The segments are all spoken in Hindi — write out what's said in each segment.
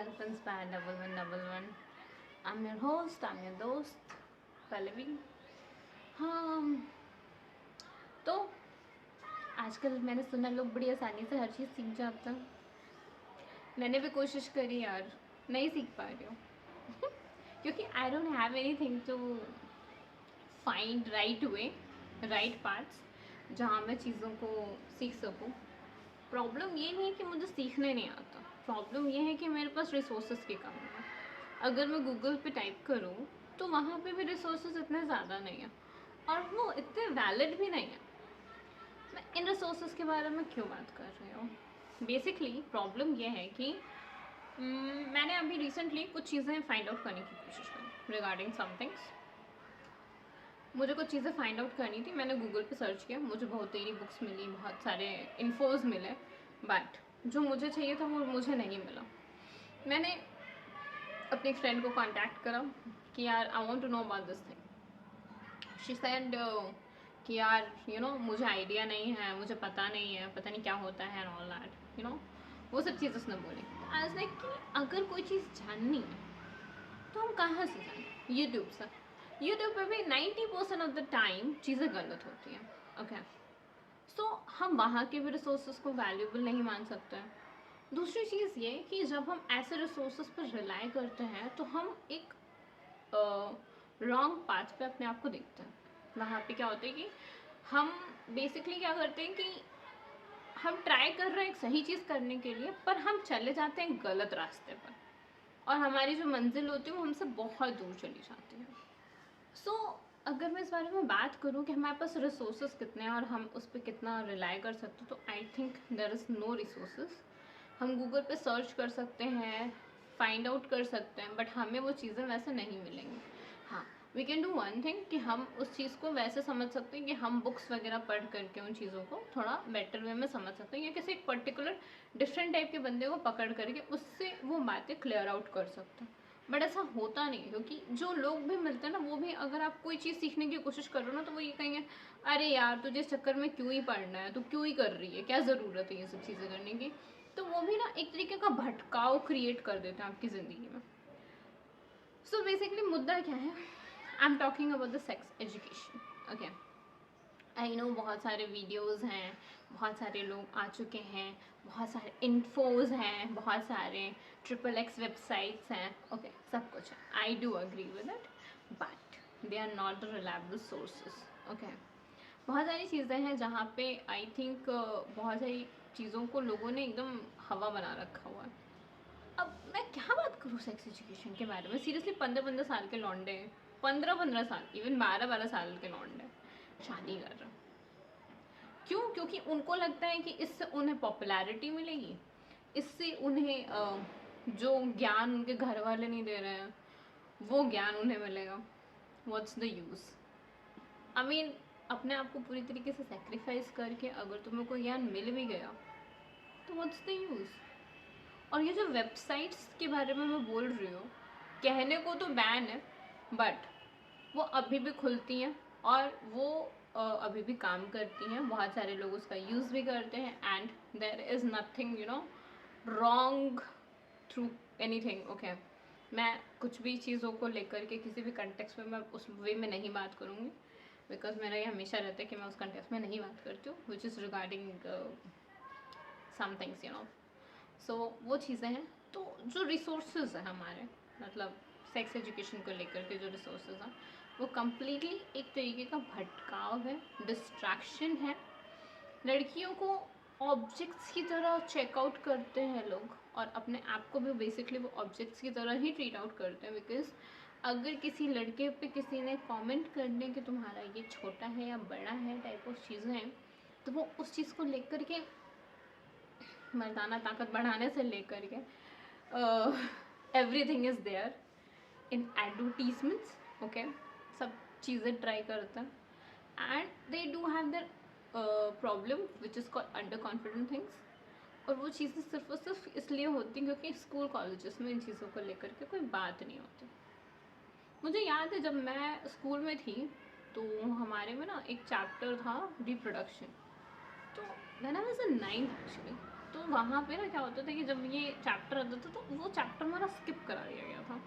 yourself inspired 1111. I'm your host, I'm your दोस्त पल्लवी। हाँ, तो आजकल मैंने सुना लोग बड़ी आसानी से हर चीज़ सीख जाते हैं। मैंने भी कोशिश करी यार, नहीं सीख पा रही हूँ क्योंकि I don't have anything to find right way, right paths जहाँ मैं चीज़ों को सीख सकूँ। प्रॉब्लम ये नहीं है कि मुझे सीखने नहीं आता, प्रॉब्लम ये है कि मेरे पास रिसोर्सेज की कमी है। अगर मैं गूगल पे टाइप करूँ तो वहाँ पे भी रिसोर्सेज इतने ज़्यादा नहीं है और वो इतने वैलिड भी नहीं है। मैं इन रिसोर्सेज के बारे में क्यों बात कर रही हूँ? बेसिकली प्रॉब्लम ये है कि मैंने अभी रिसेंटली कुछ चीज़ें फाइंड आउट करने की कोशिश करी रिगार्डिंग समथिंग्स। मुझे कुछ चीज़ें फाइंड आउट करनी थी, मैंने गूगल पे सर्च किया, मुझे बहुत सारी बुक्स मिली, बहुत सारे इन्फोज मिले, बट जो मुझे चाहिए था वो मुझे नहीं मिला। मैंने अपनी फ्रेंड को कांटेक्ट करा कि यार I want to know about this thing. She said कि यार मुझे आइडिया नहीं है, मुझे पता नहीं है, पता नहीं क्या होता है एंड ऑल दैट वो सब चीज़ उसने बोली। आज लाइक कि अगर कोई चीज़ जाननी है तो हम कहाँ से जाएं? यूट्यूब से। यूट्यूब पे भी 90% ऑफ द टाइम चीज़ें गलत होती हैं। ओके, सो हम वहाँ के भी रिसोर्सेज को वैल्यूबल नहीं मान सकते हैं। दूसरी चीज़ ये कि जब हम ऐसे रिसोर्सेज पर रिलाई करते हैं तो हम एक रॉन्ग पाथ पे अपने आप को देखते हैं। वहाँ पे क्या होता है कि हम बेसिकली क्या करते हैं कि हम ट्राई कर रहे हैं एक सही चीज़ करने के लिए, पर हम चले जाते हैं गलत रास्ते पर और हमारी जो मंजिल होती है वो हमसे बहुत दूर चली जाती है। सो अगर मैं इस बारे में बात करूँ कि हमारे पास रिसोर्सेज कितने हैं और हम उस पर कितना रिलाई कर सकते हैं, तो I think there is no resources. हम गूगल पे सर्च कर सकते हैं, फाइंड आउट कर सकते हैं, बट हमें वो चीज़ें वैसे नहीं मिलेंगी। हाँ, we can do one thing कि हम उस चीज़ को वैसे समझ सकते हैं कि हम बुक्स वगैरह पढ़ करके उन चीज़ों को थोड़ा बेटर वे में समझ सकते हैं या किसी एक पर्टिकुलर डिफरेंट टाइप के बंदे को पकड़ करके उससे वो बातें क्लियर आउट कर सकते हैं। बट ऐसा होता नहीं, क्योंकि जो लोग भी मिलते हैं ना, वो भी अगर आप कोई चीज़ सीखने की कोशिश कर रहे हो ना, तो वो ये कहेंगे अरे यार तुझे इस चक्कर में क्यों ही पढ़ना है, तू क्यों ही कर रही है, क्या ज़रूरत है ये सब चीज़ें करने की। तो वो भी ना एक तरीके का भटकाव क्रिएट कर देते हैं आपकी ज़िंदगी में। सो बेसिकली मुद्दा क्या है, I am talking about the sex education. Okay, I know बहुत सारे वीडियोस हैं, बहुत सारे लोग आ चुके हैं, बहुत सारे इन्फोज हैं, बहुत सारे XXX वेबसाइट्स हैं, ओके सब कुछ है, I do agree with it, but they are not the reliable sources. Okay, बहुत सारी चीज़ें हैं जहाँ पे आई थिंक बहुत सारी चीज़ों को लोगों ने एकदम हवा बना रखा हुआ है। अब मैं क्या बात करूँ सेक्स एजुकेशन के बारे में? सीरियसली 15-15 साल के लौंडे, 15-15 साल, इवन 12-12 साल के लौंडे शादी कर रहे हैं। क्यों? क्योंकि उनको लगता है कि इससे उन्हें पॉपुलैरिटी मिलेगी, इससे उन्हें जो ज्ञान उनके घर वाले नहीं दे रहे हैं वो ज्ञान उन्हें मिलेगा। What's the use? I mean अपने आप को पूरी तरीके से सेक्रीफाइस करके अगर तुम्हें कोई ज्ञान मिल भी गया तो व्हाट्स द यूज़? और ये जो वेबसाइट्स के बारे में मैं बोल रही हूँ, कहने को तो बैन है, बट वो अभी भी खुलती हैं और वो अभी भी काम करती हैं, बहुत सारे लोग उसका यूज़ भी करते हैं and there is nothing wrong through anything. Okay, मैं कुछ भी चीज़ों को लेकर के किसी भी कंटेक्स्ट में मैं उस वे में नहीं बात करूँगी, बिकॉज मेरा ये हमेशा रहता है कि मैं उस कंटेक्स्ट में नहीं बात करती हूँ, which is regarding some things so वो चीज़ें हैं। तो जो रिसोर्सेज हैं हमारे, मतलब सेक्स एजुकेशन को लेकर के जो रिसोर्सेज हैं, वो कम्प्लीटली एक तरीके का भटकाव है, डिस्ट्रैक्शन है। लड़कियों को ऑब्जेक्ट्स की तरह चेकआउट करते हैं लोग और अपने आप को भी बेसिकली वो ऑब्जेक्ट्स की तरह ही ट्रीट आउट करते हैं, बिकॉज अगर किसी लड़के पे किसी ने कमेंट कर दिया कि तुम्हारा ये छोटा है या बड़ा है टाइप ऑफ चीज़ें हैं, तो वो उस चीज़ को लेकर के मर्दाना ताकत बढ़ाने से लेकर के everything is there in advertisements. Okay, सब चीज़ें ट्राई करते हैं and they do have their problem which is called under confident things. और वो चीज़ें सिर्फ और सिर्फ इसलिए होती हैं क्योंकि स्कूल कॉलेजेस में इन चीज़ों को लेकर के कोई बात नहीं होती। मुझे याद है जब मैं स्कूल में थी तो हमारे में ना एक चैप्टर था रिप्रोडक्शन। तो when I was in 9th actually, तो वहाँ पे ना क्या होता था कि जब ये चैप्टर आता था तो वो चैप्टर हमारा स्किप करा दिया गया था।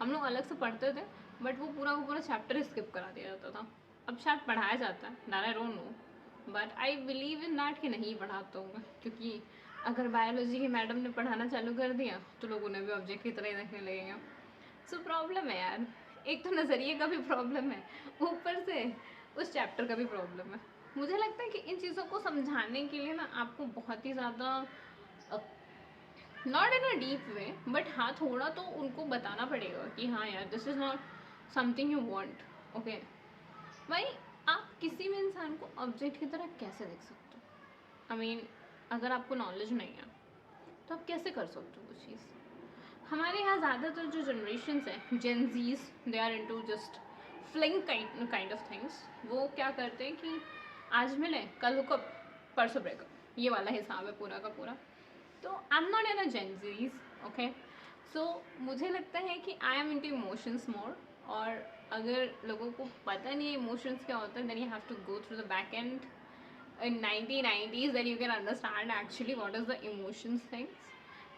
हम लोग अलग से पढ़ते थे बट वो पूरा चैप्टर स्किप करा दिया जाता था। अब शायद पढ़ाया जाता है, that I don't know, but I believe in that कि नहीं पढ़ाता होगा, क्योंकि अगर बायोलॉजी की मैडम ने पढ़ाना चालू कर दिया तो लोग उन्हें भी ऑब्जेक्ट की तरह ही देखने लगेंगे। सो प्रॉब्लम है यार, एक तो नज़रिए का भी प्रॉब्लम है, ऊपर से उस चैप्टर का भी प्रॉब्लम है। मुझे लगता है कि इन चीज़ों को समझाने के लिए ना आपको बहुत ही ज़्यादा, not in a deep way, but हाँ थोड़ा तो उनको बताना पड़ेगा कि हाँ यार this is not something you want. Okay भाई, आप किसी भी इंसान को ऑब्जेक्ट की तरह कैसे देख सकते हो? आई मीन अगर आपको नॉलेज नहीं है तो आप कैसे कर सकते हो वो चीज़? हमारे यहाँ ज़्यादातर जो जनरेशन्स हैं, Gen Zs, they are into just fling kind of things. वो क्या करते हैं कि आज मिले कल हुकअप परसों ब्रेकअप, ये वाला हिसाब है पूरा का पूरा। तो I am not in a Gen Zs, okay. So मुझे लगता है कि I am into emotions more, और अगर लोगों को पता नहीं है इमोशंस क्या होता है, then you have to go through the back and in 1990s that you can understand actually what is the emotions things.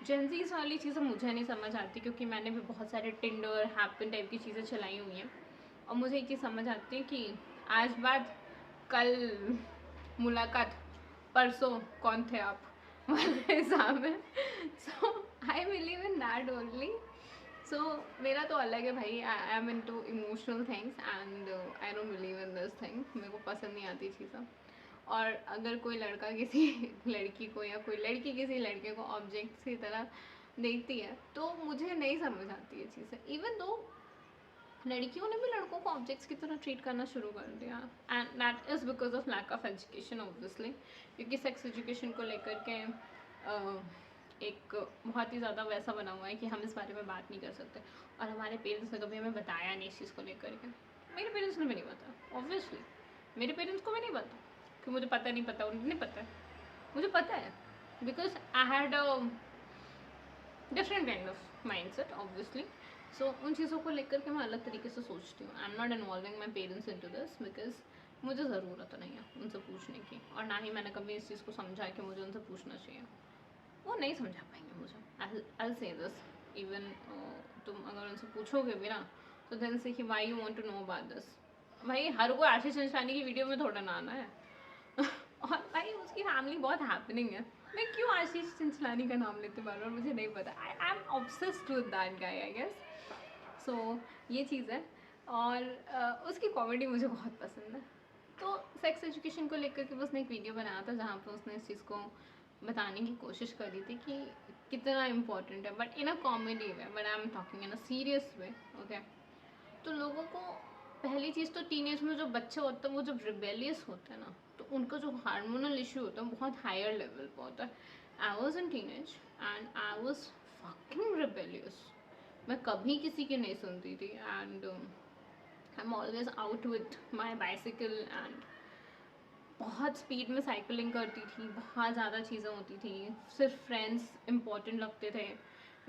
Gen Zs वाली चीज़ें मुझे नहीं समझ आती, क्योंकि मैंने भी बहुत सारे टिंडर हैपन टाइप की चीज़ें चलाई हुई हैं, और मुझे एक चीज़ समझ आती है कि आज बात कल मुलाकात, परसों कौन थे आप वाले हिसाब है। So I believe in that only. So मेरा तो अलग है भाई, I am into emotional things and I don't believe in this thing. मेरे को पसंद नहीं आती चीज़ें। और अगर कोई लड़का किसी लड़की को या कोई लड़की किसी लड़के को ऑब्जेक्ट की तरह देखती है तो मुझे नहीं समझ आती ये चीज़ें। इवन दो लड़कियों ने भी लड़कों को ऑब्जेक्ट्स की तरह ट्रीट करना शुरू कर दिया, and that is because of lack of education obviously, क्योंकि सेक्स एजुकेशन को लेकर के एक बहुत ही ज़्यादा वैसा बना हुआ है कि हम इस बारे में बात नहीं कर सकते, और हमारे पेरेंट्स ने कभी हमें बताया नहीं इस चीज़ को लेकर के। मेरे पेरेंट्स ने भी नहीं बताया, ऑब्वियसली मेरे पेरेंट्स को भी नहीं पता कि मुझे पता नहीं पता, उन्हें नहीं पता है, मुझे पता है, because I had a different kind of mindset obviously. So उन चीज़ों को लेकर के मैं अलग तरीके से सोचती हूँ। I am not involving my parents into this because मुझे ज़रूरत नहीं है उनसे पूछने की, और ना ही मैंने कभी इस चीज़ को समझा कि मुझे उनसे पूछना चाहिए। वो नहीं समझा पाएंगे मुझे, आई से दिस। इवन तुम अगर उनसे पूछोगे भी ना तो देन से कि why you want to know about this. भाई हर कोई आशीष चंचलानी की वीडियो में थोड़ा ना आना है और भाई उसकी फैमिली बहुत हैपनिंग है। मैं क्यों आशीष चंचलानी का नाम लेते बार बार, मुझे नहीं पता। I am obsessed with that guy I guess. So ये चीज़ है, और उसकी कॉमेडी मुझे बहुत पसंद है। तो सेक्स एजुकेशन को लेकर के उसने एक वीडियो बनाया था जहाँ पर उसने इस चीज़ को बताने की कोशिश करी थी कि कितना इम्पोर्टेंट है, but in a comedy way, but I am talking in a serious way, okay. तो लोगों को पहली चीज़ तो टीनेज में जो बच्चे होते हैं वो जब रिबेलियस होते हैं ना, तो उनका जो हार्मोनल इशू होता है बहुत हायर लेवल पर होता है। I was in teenage and I was fucking rebellious. मैं कभी किसी की नहीं सुनती थी, and I am always out with my bicycle, and बहुत स्पीड में साइकिलिंग करती थी, बहुत ज़्यादा चीज़ें होती थी, सिर्फ फ्रेंड्स इम्पोर्टेंट लगते थे,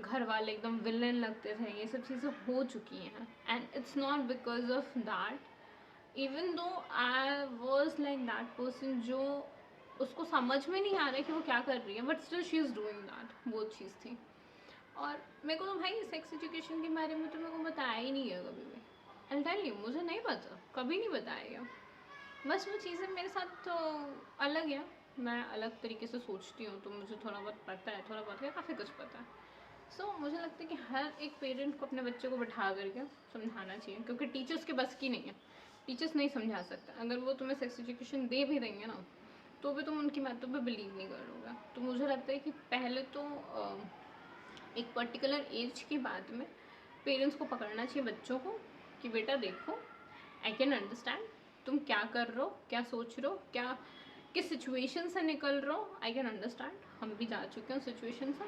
घर वाले एकदम विलन लगते थे। ये सब चीज़ें हो चुकी हैं, and it's not because of that. Even though I was like that person जो उसको समझ में नहीं आ रहा है कि वो क्या कर रही है, but still she is doing that, वो चीज़ थी। और मेरे को तो भाई सेक्स एजुकेशन के बारे में तो मेरे को बताया ही नहीं है कभी भी। आई टेल यू, मुझे नहीं पता, कभी नहीं बताया गया। बस वो चीज़ें मेरे साथ तो अलग है, मैं अलग तरीके से सोचती हूँ, तो मुझे थोड़ा बहुत पता है, थोड़ा बहुत क्या काफ़ी कुछ पता है। सो मुझे लगता है कि हर एक पेरेंट को अपने बच्चे को बैठा करके समझाना चाहिए, क्योंकि टीचर्स के बस की नहीं है, टीचर्स नहीं समझा सकते। अगर वो तुम्हें सेक्स एजुकेशन दे भी देंगे ना तो भी तुम उनकी बातों पे बिलीव नहीं करोगे। तो मुझे लगता है कि पहले तो एक पर्टिकुलर एज के बाद में पेरेंट्स को पकड़ना चाहिए बच्चों को कि बेटा देखो, आई कैन अंडरस्टैंड तुम क्या कर रहे हो, क्या सोच रहे हो, क्या किस सिचुएशन से निकल रहे हो, आई कैन अंडरस्टैंड, हम भी जा चुके हैं उस सिचुएशन से।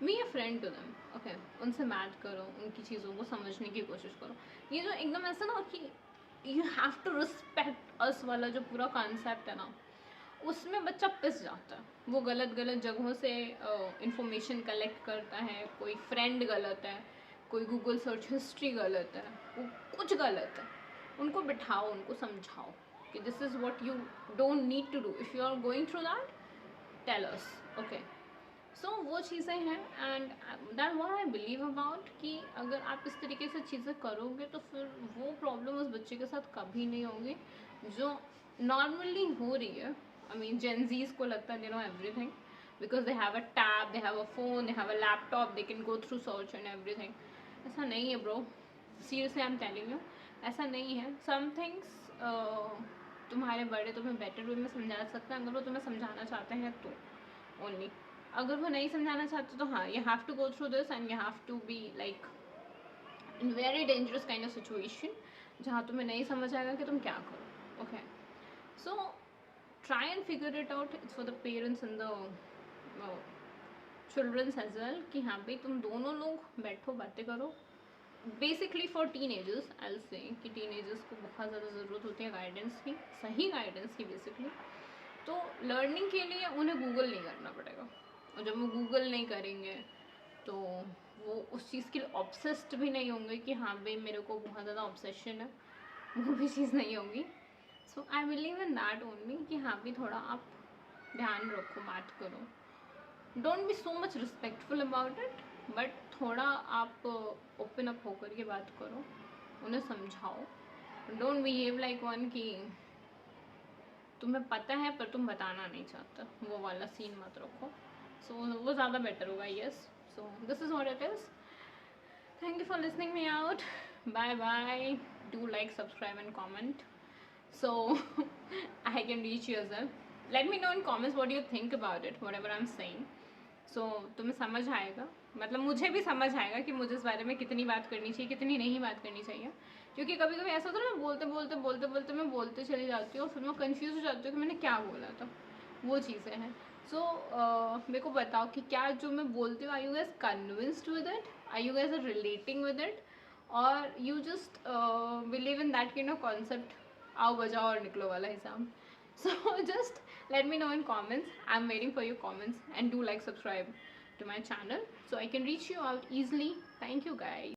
Be a friend to them, okay. उनसे बात करो, उनकी चीज़ों को समझने की कोशिश करो। ये जो एकदम ऐसा ना कि you have to respect us वाला जो पूरा कॉन्सेप्ट है ना, उसमें बच्चा पिस जाता है। वो गलत गलत जगहों से इंफॉर्मेशन कलेक्ट करता है, कोई फ्रेंड गलत है, कोई गूगल सर्च हिस्ट्री गलत है, वो कुछ गलत है। उनको बिठाओ, उनको समझाओ कि this is what you don't need to do. If you are going through that, tell us, okay. So वो चीज़ें हैं and that what I believe about कि अगर आप इस तरीके से चीज़ें करोगे तो फिर वो प्रॉब्लम उस बच्चे के साथ कभी नहीं होगी जो नॉर्मली हो रही है. आई मीन जेनजीज को लगता है they know everything because they have a tab, they have a phone, they have a laptop, they can go through search and everything. ऐसा नहीं है bro, seriously I am telling you, ऐसा नहीं है. सम थिंग्स तुम्हारे बड़े तुम्हें बेटर वे में समझा सकते हैं अगर वो तुम्हें समझाना चाहते हैं तो ओनली. अगर वो नहीं समझाना चाहते तो हाँ, you have to go through this and you have to be like in very dangerous kind of situation जहाँ तुम्हें नहीं समझ आएगा कि तुम क्या करो. Okay, so try and figure it out. It's for the parents and the childrens as well कि हाँ भाई तुम दोनों लोग बैठो बातें करो. Basically for teenagers I will say कि टीनेजर्स को बहुत ज़्यादा ज़रूरत होती है गाइडेंस की, सही गाइडेंस की बेसिकली. तो लर्निंग के लिए उन्हें गूगल नहीं करना पड़ेगा, और जब वो गूगल नहीं करेंगे तो वो उस चीज़ के लिए ऑब्सेस्ड भी नहीं होंगे कि हाँ भाई मेरे को बहुत ज़्यादा ऑब्सेशन है, वो भी चीज़ नहीं होगी. So I believe in that only कि हाँ भी थोड़ा आप ध्यान रखो, बात करो. Don't be so much respectful about it, but थोड़ा आप ओपन अप होकर के बात करो, उन्हें समझाओ. डोंट बिहेव लाइक वन कि तुम्हें पता है पर तुम बताना नहीं चाहता, वो वाला सीन मत रखो. सो वो ज़्यादा बेटर होगा. Yes, so this is what it is. Thank you for listening me out. Bye bye. Do like, subscribe and comment so I can reach you as well. Let me know in comments what you think about it, whatever I'm saying. So तुम्हें समझ आएगा, मतलब मुझे भी समझ आएगा कि मुझे इस बारे में कितनी बात करनी चाहिए, कितनी नहीं बात करनी चाहिए. क्योंकि कभी कभी ऐसा होता है मैं बोलते चली जाती हूँ और फिर मैं कन्फ्यूज़ हो जाती हूँ कि मैंने क्या बोला था. वो चीज़ें हैं. सो मेरे को बताओ कि क्या जो मैं बोलती हूँ, are you guys convinced with it, are you guys are relating with it, और you just believe in that kind of concept, आओ बजाओ और निकलो वाला हिसाब. So just let me know in comments. I'm waiting for your comments, and do like, subscribe to my channel so I can reach you out easily. Thank you guys.